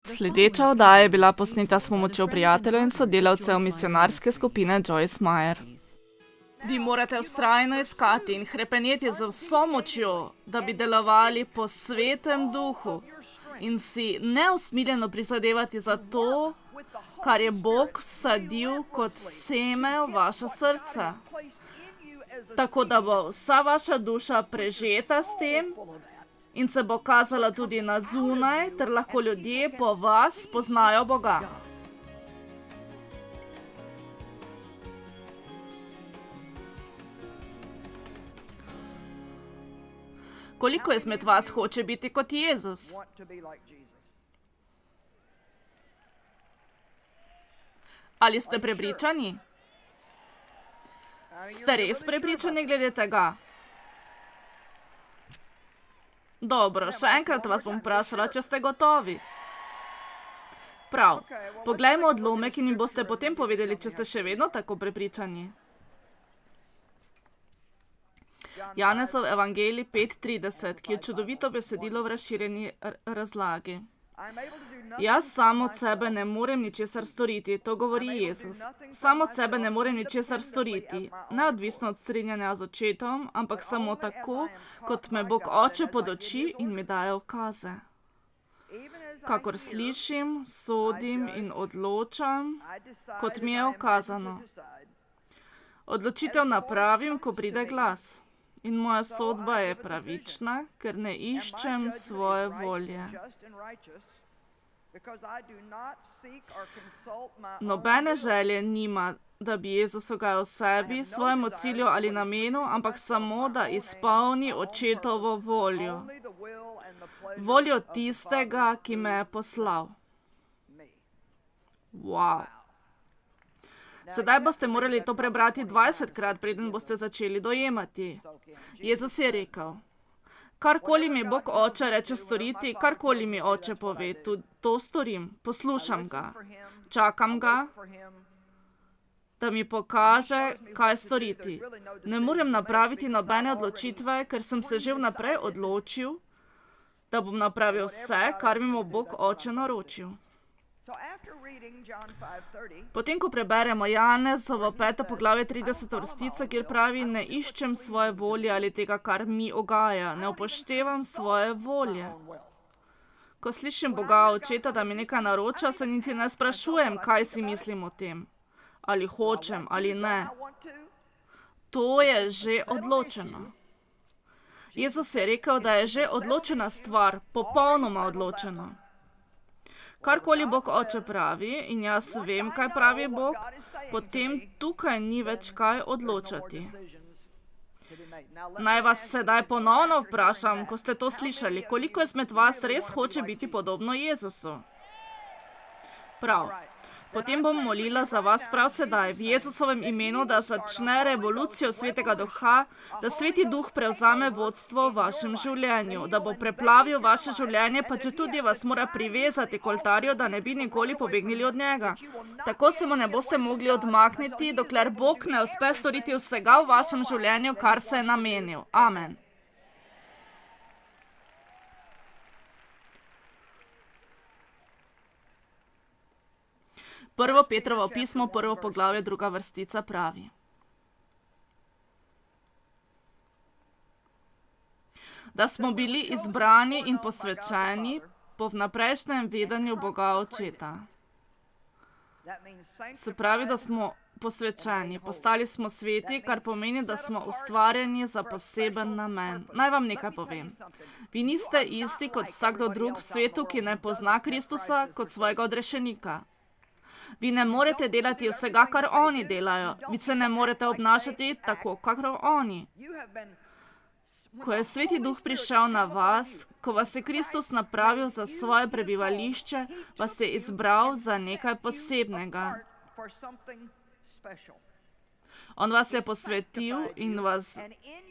Sledeča oddaja je bila posneta s pomočjo prijateljev in sodelavcev misionarske skupine Joyce Meyer. Vi morate vztrajno iskati in hrepeneti z vso močjo, da bi delovali po svetem duhu in si neusmiljeno prizadevati za to, kar je Bog vsadil kot seme v vaše srce. Tako da bo vsa vaša duša prežeta s tem in se bo kazala tudi na zunaj, ter lahko ljudje po vas spoznajo Boga. Koliko izmed vas hoče biti kot Jezus? Ali ste prepričani? Ste res prepričani glede tega? Dobro, še enkrat vas bom vprašala, če ste gotovi. Prav, poglejmo odlomek in mi boste potem povedali, če ste še vedno tako prepričani. Janezov evangelij 5:30, ki je čudovito besedilo v razširjeni razlagi. Jaz sam od sebe ne morem ničesar storiti, to govori Jezus. Sam od sebe ne morem ničesar storiti, neodvisno od strinjanja z očetom, ampak samo tako, kot me Bog Oče podoči in mi daje ukaze. Kakor slišim, sodim in odločam, kot mi je ukazano. Odločitev napravim, ko pride glas. In moja sodba je pravična, ker ne iščem svoje volje. Nobene želje nima, da bi Jezus ugajal sebi, svojemu cilju ali namenu, ampak samo, da izpolni očetovo voljo. Voljo tistega, ki me je poslal. Wow. Sedaj boste morali to prebrati 20krat, preden boste začeli dojemati. Jezus je rekel: karkoli mi Bog Oče reče storiti, karkoli mi Oče pove, to storim. Poslušam ga, čakam ga, da mi pokaže, kaj storiti. Ne morem napraviti nobene odločitve, ker sem se že vnaprej odločil, da bom napravil vse, kar mi bo Bog Oče naročil. Potem, ko preberemo Janezovo 5. poglavje 30. vrstico, kjer pravi: ne iščem svoje volje ali tega, kar mi ugaja, ne upoštevam svoje volje. Ko slišim Boga Očeta, da mi nekaj naroča, se niti ne sprašujem, kaj si mislim o tem, ali hočem ali ne. To je že odločeno. Jezus je rekel, da je že odločena stvar, popolnoma odločena. Karkoli Bog Oče pravi, in jaz vem, kaj pravi Bog, potem tukaj ni več kaj odločati. Naj vas sedaj ponovno vprašam, ko ste to slišali, koliko izmed vas res hoče biti podobno Jezusu? Prav. Potem bom molila za vas prav sedaj, v Jezusovem imenu, da začne revolucijo Svetega Duha, da Sveti Duh prevzame vodstvo v vašem življenju, da bo preplavil vaše življenje, pa četudi vas mora privezati k oltarju, da ne bi nikoli pobegnili od njega. Tako se mu ne boste mogli odmakniti, dokler Bog ne uspe storiti vsega v vašem življenju, kar se je namenil. Amen. Prvo Petrovo pismo, 1. poglavje, 2. vrstica pravi: da smo bili izbrani in posvečeni po vnaprejšnjem vedenju Boga Očeta. Se pravi, da smo posvečeni, postali smo sveti, kar pomeni, da smo ustvarjeni za poseben namen. Naj vam nekaj povem. Vi niste isti kot vsakdo drug v svetu, ki ne pozna Kristusa kot svojega odrešenika. Vi ne morete delati vsega, kar oni delajo. Vi se ne morete obnašati tako, kakor oni. Ko je Sveti Duh prišel na vas, ko vas je Kristus napravil za svoje prebivališče, vas je izbral za nekaj posebnega. On vas je posvetil in vas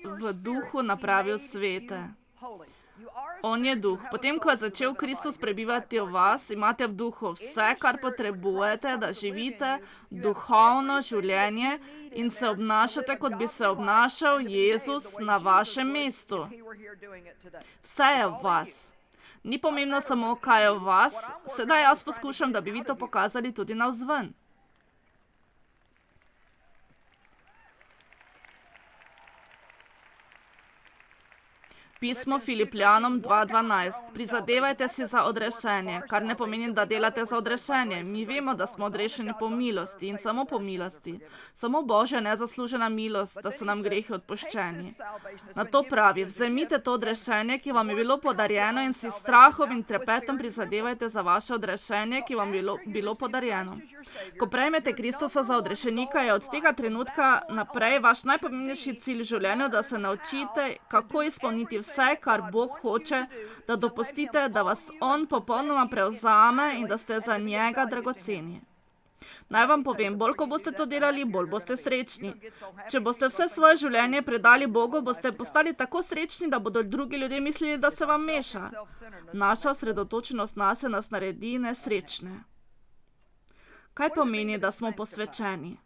v duhu napravil svete. On je duh. Potem, ko je začel Kristus prebivati v vas, imate v duhu vse, kar potrebujete, da živite duhovno življenje in se obnašate, kot bi se obnašal Jezus na vašem mestu. Vse je v vas. Ni pomembno samo, kaj je v vas, sedaj jaz poskušam, da bi vi to pokazali tudi navzven. Pismo Filipljanom 2:12. Prizadevajte si za odrešenje, kar ne pomeni, da delate za odrešenje. Mi vemo, da smo odrešeni po milosti in samo po milosti. Samo Božja nezaslužena milost, da so nam grehi odpuščeni. Na to pravi, vzemite to odrešenje, ki vam je bilo podarjeno in si s strahom in trepetom prizadevajte za vaše odrešenje, ki vam je bilo podarjeno. Ko prejmete Kristusa za odrešenika, je od tega trenutka naprej vaš najpomembnejši cilj v življenju, da se naučite, kako izpolniti vse, kar Bog hoče, da dopustite, da vas On popolnoma prevzame in da ste za njega dragoceni. Naj vam povem, bolj ko boste to delali, bolj boste srečni. Če boste vse svoje življenje predali Bogu, boste postali tako srečni, da bodo drugi ljudje mislili, da se vam meša. Naša osredotočenost nase nas naredi nesrečne. Kaj pomeni, da smo posvečeni?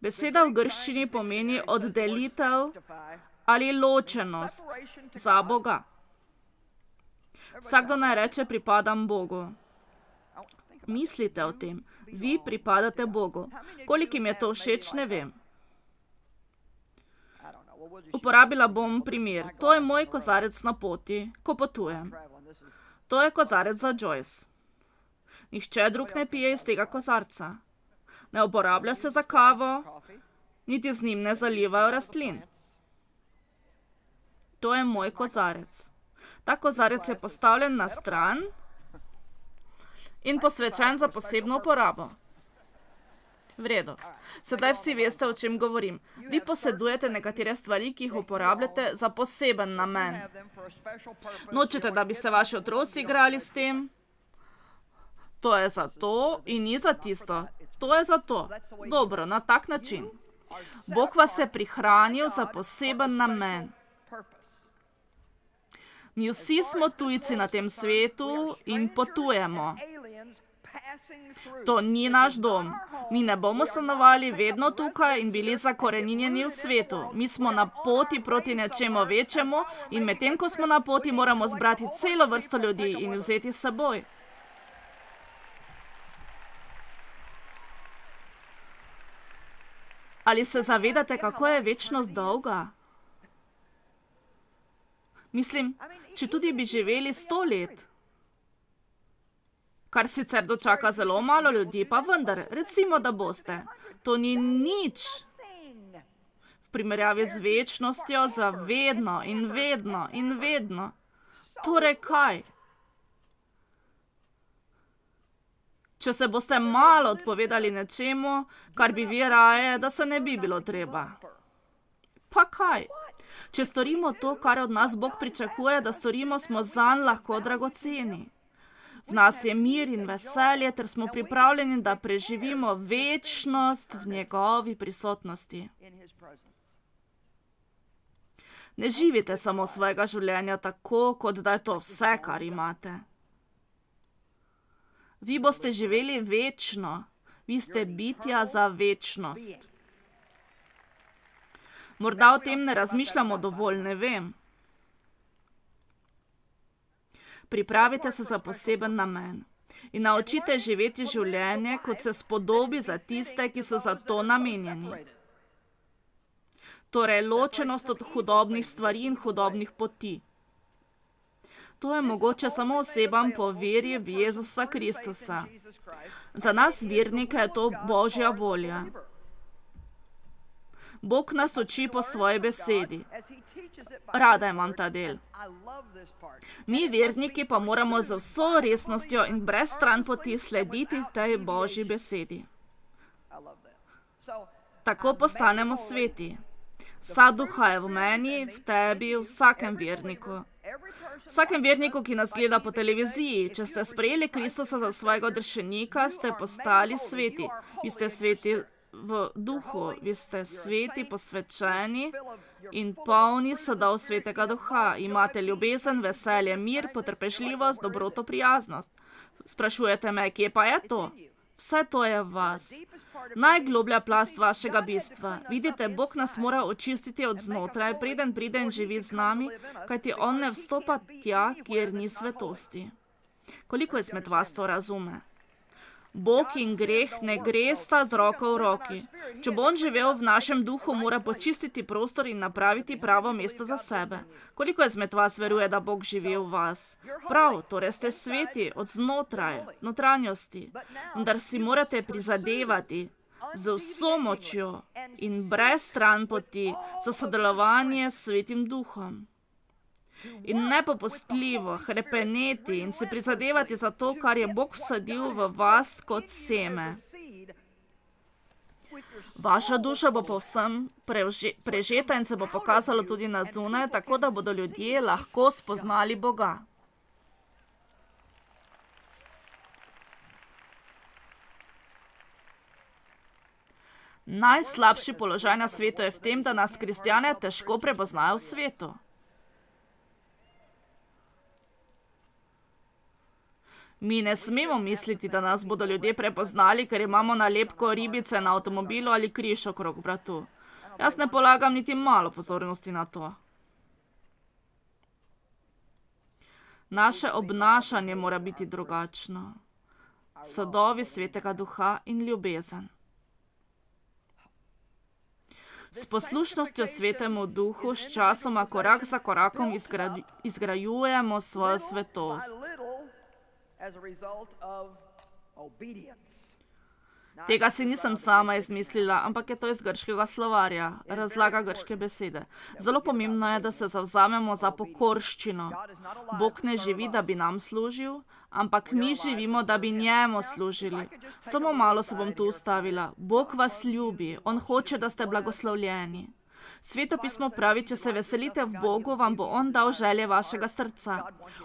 Beseda v grščini pomeni oddelitev ali ločenost za Boga. Vsakdo naj reče, pripadam Bogu. Mislite o tem. Vi pripadate Bogu. Kolikim je to všeč, ne vem. Uporabila bom primer. To je moj kozarec na poti, ko potujem. To je kozarec za Joyce. Nihče drug ne pije iz tega kozarca. Ne uporablja se za kavo, niti z njim ne zalivajo rastlin. To je moj kozarec. Ta kozarec je postavljen na stran in posvečen za posebno uporabo. V redu. Sedaj vsi veste, o čem govorim. Vi posedujete nekatere stvari, ki jih uporabljate za poseben namen. Nočete, da bi se vaši otroci igrali s tem? To je za to in ni za tisto. To je za to. Dobro, na tak način. Bog vas je prihranil za poseben namen. Mi vsi smo tujci na tem svetu in potujemo. To ni naš dom. Mi ne bomo stanovali vedno tukaj in bili zakoreninjeni v svetu. Mi smo na poti proti nečemu večjemu in medtem, ko smo na poti, moramo zbrati celo vrsto ljudi in vzeti s seboj. Ali se zavedate, kako je večnost dolga? Mislim, če tudi bi živeli 100 let, kar sicer dočaka zelo malo ljudi, pa vendar, recimo, da boste. To ni nič v primerjavi z večnostjo za vedno in vedno in vedno. Torej kaj? Če se boste malo odpovedali nečemu, kar bi vi raje, da se ne bi bilo treba. Pa kaj? Če storimo to, kar od nas Bog pričakuje, da storimo, smo zanj lahko dragoceni. V nas je mir in veselje, ter smo pripravljeni, da preživimo večnost v njegovi prisotnosti. Ne živite samo svojega življenja tako, kot da je to vse, kar imate. Vi boste živeli večno. Vi ste bitja za večnost. Morda o tem ne razmišljamo dovolj, ne vem. Pripravite se za poseben namen in naučite živeti življenje, kot se spodobi za tiste, ki so za to namenjeni. Torej, ločenost od hudobnih stvari in hudobnih poti. To je mogoče samo osebam po veri v Jezusa Kristusa. Za nas vernike je to Božja volja. Bog nas uči po svoji besedi. Rada imam ta del. Mi, verniki, pa moramo z vso resnostjo in brez stranpoti slediti tej Božji besedi. Tako postanemo sveti. Sad duha je v meni, v tebi, v vsakem verniku. Vsakem verniku, ki nas gleda po televiziji, če ste sprejeli Kristusa za svojega odrešenika, ste postali sveti. Vi ste sveti v duhu, vi ste sveti, posvečeni in polni sadov svetega duha. Imate ljubezen, veselje, mir, potrpežljivost, dobroto, prijaznost. Sprašujete me, kje pa je to? Vse to je v vas. Najgloblja plast vašega bistva. Vidite, Bog nas mora očistiti od znotraj, preden pride in živi z nami, kajti on ne vstopa tja, kjer ni svetosti. Koliko izmed vas to razume? Bog in greh ne gresta z roko v roki. Če bo on živel v našem duhu, mora počistiti prostor in napraviti pravo mesto za sebe. Koliko izmed vas veruje, da Bog živi v vas? Prav, torej ste sveti od znotraj, notranjosti. Vendar si morate prizadevati z vso močjo in brez stranpoti za sodelovanje s Svetim Duhom. In nepopustljivo hrepeneti in se prizadevati za to, kar je Bog vsadil v vas kot seme. Vaša duša bo povsem prežeta in se bo pokazalo tudi na zunaj, tako da bodo ljudje lahko spoznali Boga. Najslabši položaj na svetu je v tem, da nas kristjane težko prepoznajo v svetu. Mi ne smemo misliti, da nas bodo ljudje prepoznali, ker imamo nalepko ribice na avtomobilu ali križ okrog vratu. Jaz ne polagam niti malo pozornosti na to. Naše obnašanje mora biti drugačno. Sadovi Svetega Duha in ljubezen. S poslušnostjo Svetemu Duhu s časoma korak za korakom izgrajujemo svojo svetost. Tega si nisem sama izmislila, ampak je to iz grškega slovarja, razlaga grške besede. Zelo pomembno je, da se zavzamemo za pokorščino. Bog ne živi, da bi nam služil, ampak mi živimo, da bi njemu služili. Samo malo se bom tu ustavila. Bog vas ljubi, on hoče, da ste blagoslovljeni. Sveto pismo pravi, če se veselite v Bogu, vam bo on dal želje vašega srca.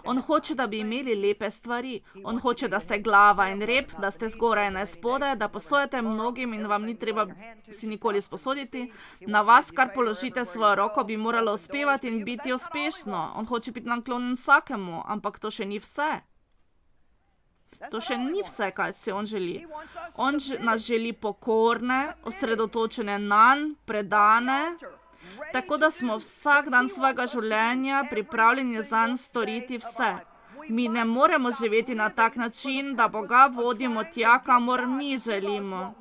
On hoče, da bi imeli lepe stvari. On hoče, da ste glava in rep, da ste zgoraj in spodaj, da posojate mnogim in vam ni treba si nikoli sposoditi. Na vas, kar položite svojo roko, bi moralo uspevati in biti uspešno. On hoče biti naklonjen vsakemu, ampak to še ni vse. To še ni vse, kaj si on želi. On nas želi pokorne, osredotočene nanj, predane, tako da smo vsak dan svojega življenja pripravljeni zanj storiti vse. Mi ne moremo živeti na tak način, da Boga vodimo tja, kamor mi želimo.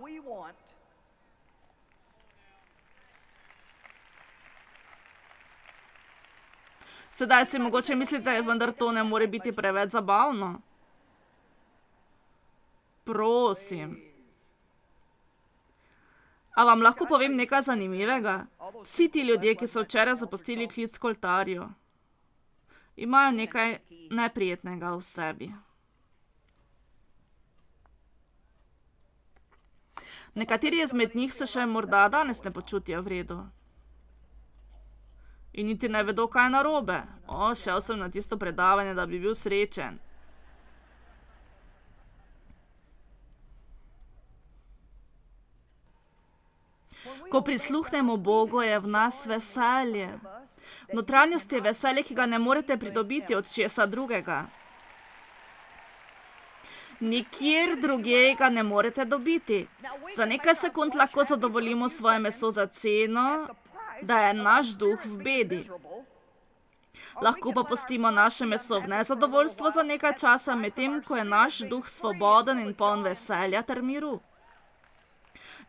Sedaj si mogoče mislite, vendar to ne more biti preveč zabavno. Prosim. A vam lahko povem nekaj zanimivega? Vsi ti ljudje, ki so včeraj zapustili klic k oltarju, imajo nekaj neprijetnega v sebi. Nekateri izmed njih se še morda danes ne počutijo v redu. In niti ne vedo, kaj je narobe. Šel sem na tisto predavanje, da bi bil srečen. Ko prisluhnemo Bogu, je v nas veselje. V notranjosti je veselje, ki ga ne morete pridobiti od česa drugega. Nikjer drugje ga ne morete dobiti. Za nekaj sekund lahko zadovoljimo svoje meso za ceno, da je naš duh v bedi. Lahko pa pustimo naše meso v nezadovoljstvo za nekaj časa, medtem ko je naš duh svoboden in poln veselja ter miru.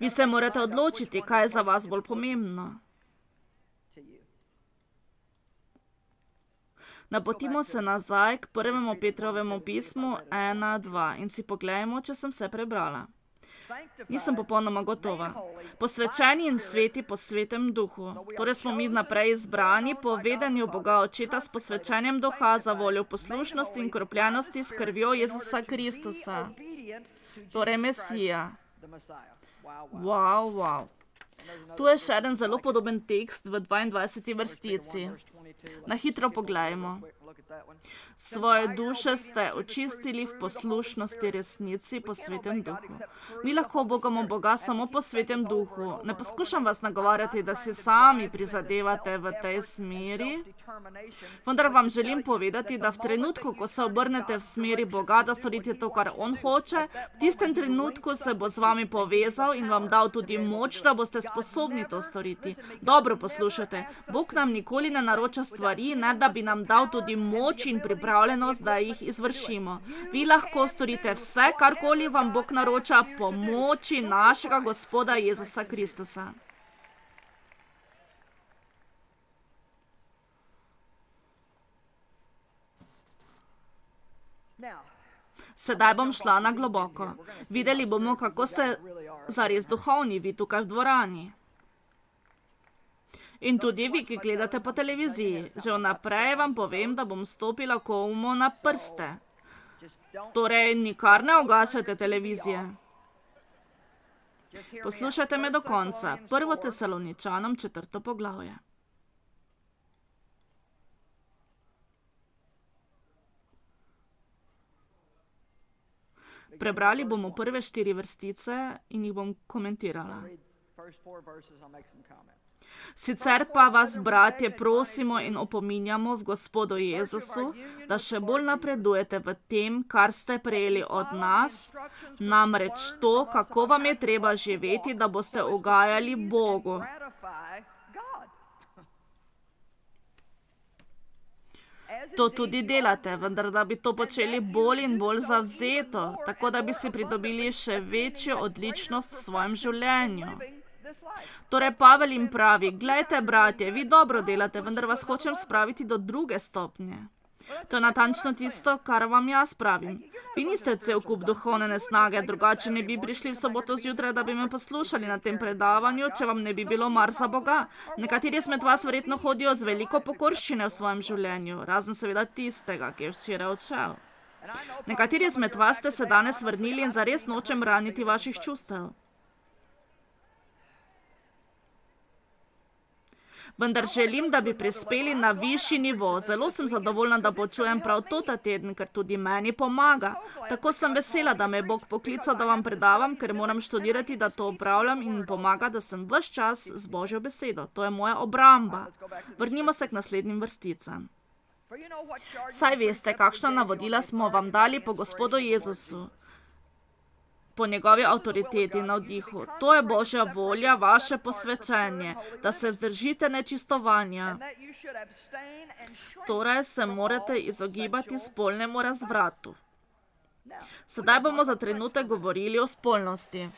Vi se morate odločiti, kaj je za vas bolj pomembno. Napotimo se nazaj k 1. Petrovemu pismu 1:2 in si poglejmo, če sem vse prebrala. Nisem popolnoma gotova. Posvečeni in sveti po Svetem Duhu. Torej smo mi vnaprej izbrani po vedenju Boga Očeta s posvečenjem duha za voljo poslušnosti in kropljenosti s krvjo Jezusa Kristusa. Torej Mesija. Wow. Tu je še eden zelo podoben tekst v 22. vrstici. Na hitro poglejmo. Svoje duše ste očistili v poslušnosti resnici po Svetem duhu. Mi lahko bogamo Boga samo po Svetem duhu. Ne poskušam vas nagovarjati, da si sami prizadevate v tej smeri, vendar vam želim povedati, da v trenutku, ko se obrnete v smeri Boga, da storite to, kar On hoče, v tistem trenutku se bo z vami povezal in vam dal tudi moč, da boste sposobni to storiti. Dobro poslušajte, Bog nam nikoli ne naroča stvari, ne da bi nam dal tudi moč in pripravljenost, da jih izvršimo. Vi lahko storite vse, karkoli vam Bog naroča, po moči našega Gospoda Jezusa Kristusa. Sedaj bom šla na globoko. Videli bomo, kako ste zares duhovni, vi tukaj v dvorani. In tudi vi, ki gledate po televiziji. Že vnaprej vam povem, da bom stopila komu na prste. Torej, nikar ne ugašajte televizije. Poslušajte me do konca. 1. Tesaloničanom 4. poglavje. Prebrali bomo prve 4 vrstice in jih bom komentirala. Sicer pa vas, bratje, prosimo in opominjamo v Gospodu Jezusu, da še bolj napredujete v tem, kar ste prejeli od nas, namreč to, kako vam je treba živeti, da boste ugajali Bogu. To tudi delate, vendar da bi to počeli bolj in bolj zavzeto, tako da bi si pridobili še večjo odličnost v svojem življenju. Torej, Pavel jim pravi, glejte, bratje, vi dobro delate, vendar vas hočem spraviti do druge stopnje. To je natančno tisto, kar vam jaz pravim. Vi niste cel kup duhovne nesnage, drugače ne bi prišli v soboto zjutraj, da bi me poslušali na tem predavanju, če vam ne bi bilo mar za Boga. Nekateri izmed vas verjetno hodijo z veliko pokorščine v svojem življenju, razen seveda tistega, ki je včeraj odšel. Nekateri izmed vas ste se danes vrnili in zares nočem raniti vaših čustev. Vendar želim, da bi prispeli na višji nivo. Zelo sem zadovoljna, da počujem prav to ta teden, ker tudi meni pomaga. Tako sem vesela, da me je Bog poklical, da vam predavam, ker moram študirati, da to opravljam in pomaga, da sem ves čas z Božjo besedo. To je moja obramba. Vrnimo se k naslednjim vrsticam. Saj veste, kakšna navodila smo vam dali po Gospodu Jezusu, po njegovi avtoriteti in navdihu. To je Božja volja, vaše posvečenje, da se vzdržite nečistovanja. Torej se morate izogibati spolnemu razvratu. Sedaj bomo za trenutek govorili o spolnosti.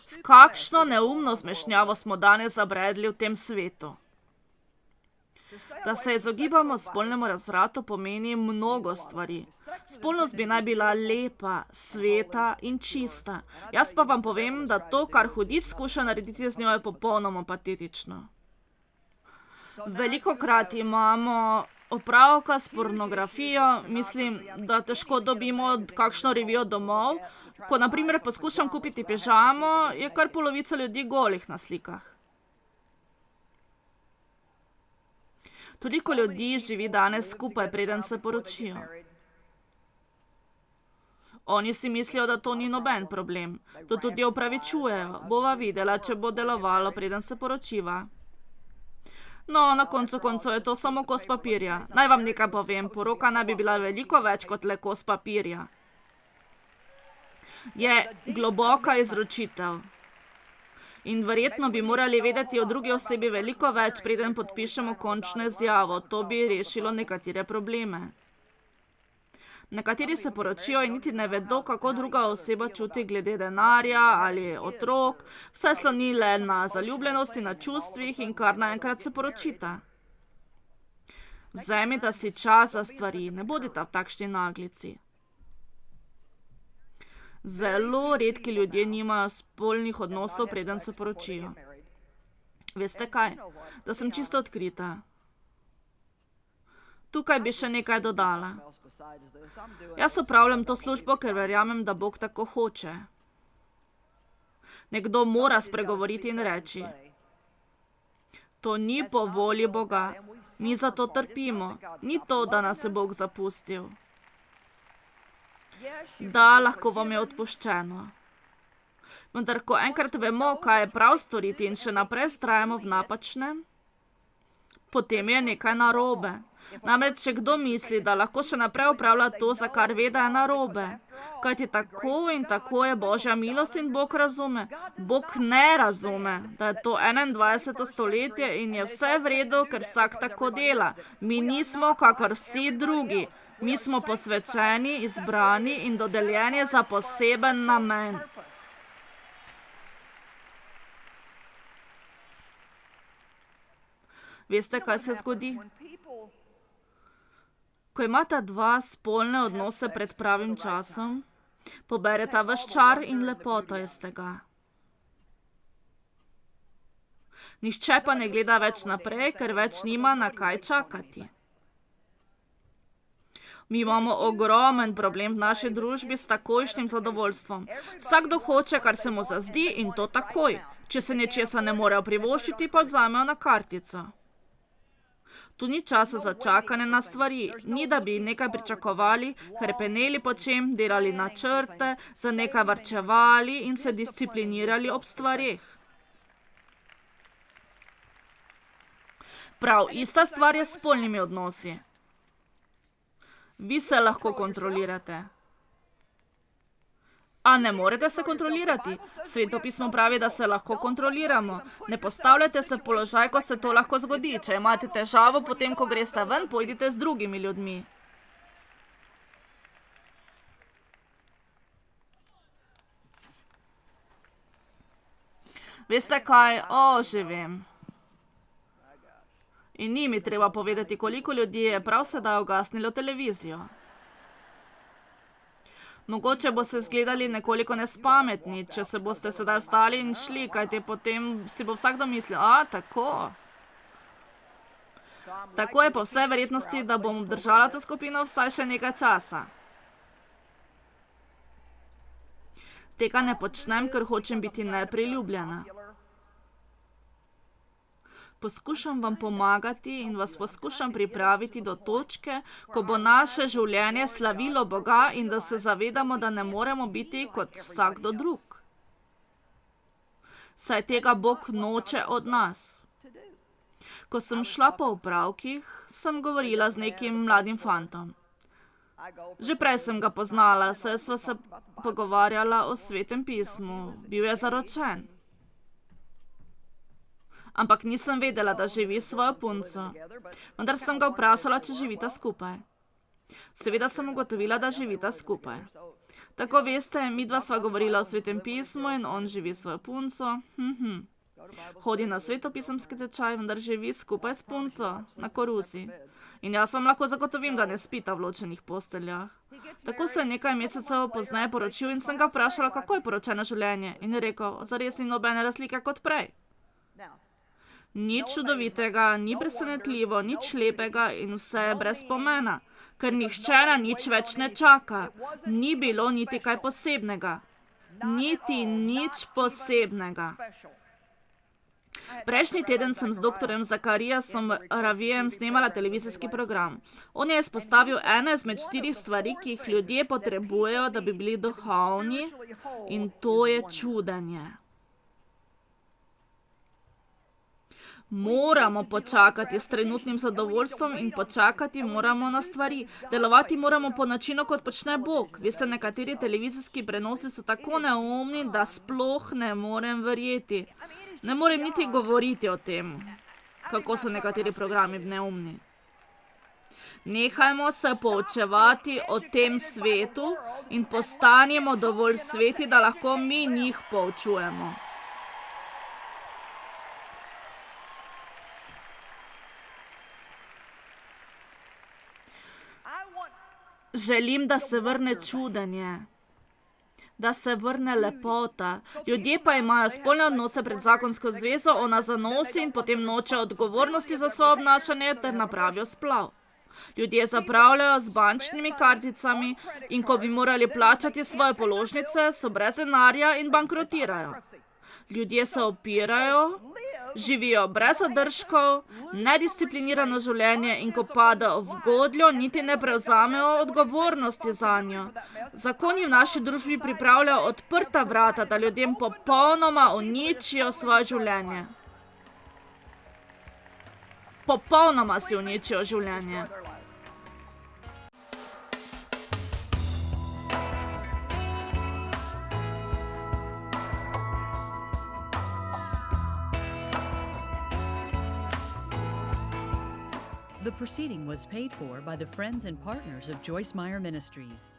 V kakšno neumno zmešnjavo smo danes zabredli v tem svetu. Da se izogibamo spolnemu razvratu pomeni mnogo stvari. Spolnost bi naj bila lepa, sveta in čista. Jaz pa vam povem, da to, kar hudič skuša narediti z njo, je popolnoma patetično. Velikokrat imamo opravka s pornografijo, mislim, da težko dobimo kakšno revijo domov. Ko na primer poskušam kupiti pižamo, je kar polovica ljudi golih na slikah. Toliko ljudi živi danes skupaj, preden se poročijo. Oni si mislijo, da to ni noben problem. To tudi opravičujejo. Bova videla, če bo delovalo, preden se poročiva. No, na koncu koncev je to samo kos papirja. Naj vam nekaj povem, poroka naj bi bila veliko več kot le kos papirja. Je globoka izročitev. In verjetno bi morali vedeti o drugi osebi veliko več, preden podpišemo končno izjavo. To bi rešilo nekatere probleme. Nekateri se poročijo in niti ne vedo, kako druga oseba čuti glede denarja ali otrok. Vse sloni le na zaljubljenosti, na čustvih in kar naenkrat se poročita. Vzemite si čas za stvari, ne bodite v takšni naglici. Zelo redki ljudje nimajo spolnih odnosov, preden se poročijo. Veste kaj? Da sem čisto odkrita. Tukaj bi še nekaj dodala. Jaz opravljam to službo, ker verjamem, da Bog tako hoče. Nekdo mora spregovoriti in reči: to ni po volji Boga. Mi zato trpimo. Ni to, da nas je Bog zapustil. Da, lahko vam je odpuščeno. Vendar, ko enkrat vemo, kaj je prav storiti in še naprej vztrajamo v napačnem, potem je nekaj narobe. Namreč, če kdo misli, da lahko še naprej opravlja to, za kar ve, da je narobe. Kajti tako in tako je Božja milost in Bog razume. Bog ne razume, da je to 21. stoletje in je vse v redu, ker vsak tako dela. Mi nismo kakor vsi drugi. Mi smo posvečeni, izbrani in dodeljeni za poseben namen. Veste, kaj se zgodi? Ko imata dva spolne odnose pred pravim časom, pobereta vaš čar in lepoto iz tega. Nihče pa ne gleda več naprej, ker več nima na kaj čakati. Mi imamo ogromen problem v naši družbi s takojšnjim zadovoljstvom. Vsakdo hoče, kar se mu zazdi in to takoj. Če se nečesa ne morejo privoščiti, pa vzamejo na kartico. Tu ni časa za čakanje na stvari, ni da bi nekaj pričakovali, hrepeneli po čem, delali načrte, za nekaj varčevali in se disciplinirali ob stvareh. Prav, ista stvar je s spolnimi odnosi. Vi se lahko kontrolirate. A ne morete se kontrolirati? Svetopismo pravi, da se lahko kontroliramo. Ne postavljajte se v položaj, ko se to lahko zgodi. Če imate težavo, potem, ko greste ven, pojdite z drugimi ljudmi. Veste kaj? Že vem. In ni mi treba povedati, koliko ljudi je prav sedaj ugasnilo televizijo. Mogoče boste izgledali nekoliko nespametni, če se boste sedaj vstali in šli, kajti potem si bo vsakdo mislil, tako. Tako je po vsej verjetnosti, da bom obdržala to skupino vsaj še nekaj časa. Tega ne počnem, ker hočem biti nepriljubljena. Poskušam vam pomagati in vas poskušam pripraviti do točke, ko bo naše življenje slavilo Boga in da se zavedamo, da ne moremo biti kot vsakdo drug. Saj tega Bog noče od nas. Ko sem šla po opravkih, sem govorila z nekim mladim fantom. Že prej sem ga poznala, saj sva se pogovarjala o Svetem pismu. Bil je zaročen. Ampak nisem vedela, da živi s svojo punco. Vendar sem ga vprašala, če živita skupaj. Seveda sem ugotovila, da živita skupaj. Tako veste, midva sva govorila o Svetem pismu in on živi s svojo punco. Hodi na svetopisemski tečaj, vendar živi skupaj s punco, na koruzi. In jaz vam lahko zagotovim, da ne spita v ločenih posteljah. Tako se je nekaj mesecev pozneje poročil in sem ga vprašala, kako je poročeno življenje. In je rekel, zares ni nobene razlike kot prej. Nič čudovitega, ni presenetljivo, nič lepega in vse je brez pomena, ker nihče na nič več ne čaka. Ni bilo niti kaj posebnega. Niti nič posebnega. Prejšnji teden sem z doktorjem Zakarijasom Ravijem snemala televizijski program. On je izpostavil eno izmed 4 stvari, ki jih ljudje potrebujejo, da bi bili duhovni, in to je čudenje. Moramo počakati s trenutnim zadovoljstvom in počakati moramo na stvari. Delovati moramo po načinu, kot počne Bog. Veste, nekateri televizijski prenosi so tako neumni, da sploh ne morem verjeti. Ne morem niti govoriti o tem, kako so nekateri programi neumni. Nehajmo se poučevati o tem svetu in postanimo dovolj sveti, da lahko mi njih poučujemo. Želim, da se vrne čudenje, da se vrne lepota. Ljudje pa imajo spolne odnose pred zakonsko zvezo, ona zanosi in potem noče odgovornosti za svoje obnašanje ter napravijo splav. Ljudje zapravljajo z bančnimi karticami in ko bi morali plačati svoje položnice, so brez denarja in bankrotirajo. Ljudje se opirajo, živijo brez zadržkov, nedisciplinirano življenje in ko padejo v godljo, niti ne prevzamejo odgovornosti zanjo. Zakoni v naši družbi pripravljajo odprta vrata, da ljudem popolnoma uničijo svoje življenje. Popolnoma si uničijo življenje. The proceeding was paid for by the friends and partners of Joyce Meyer Ministries.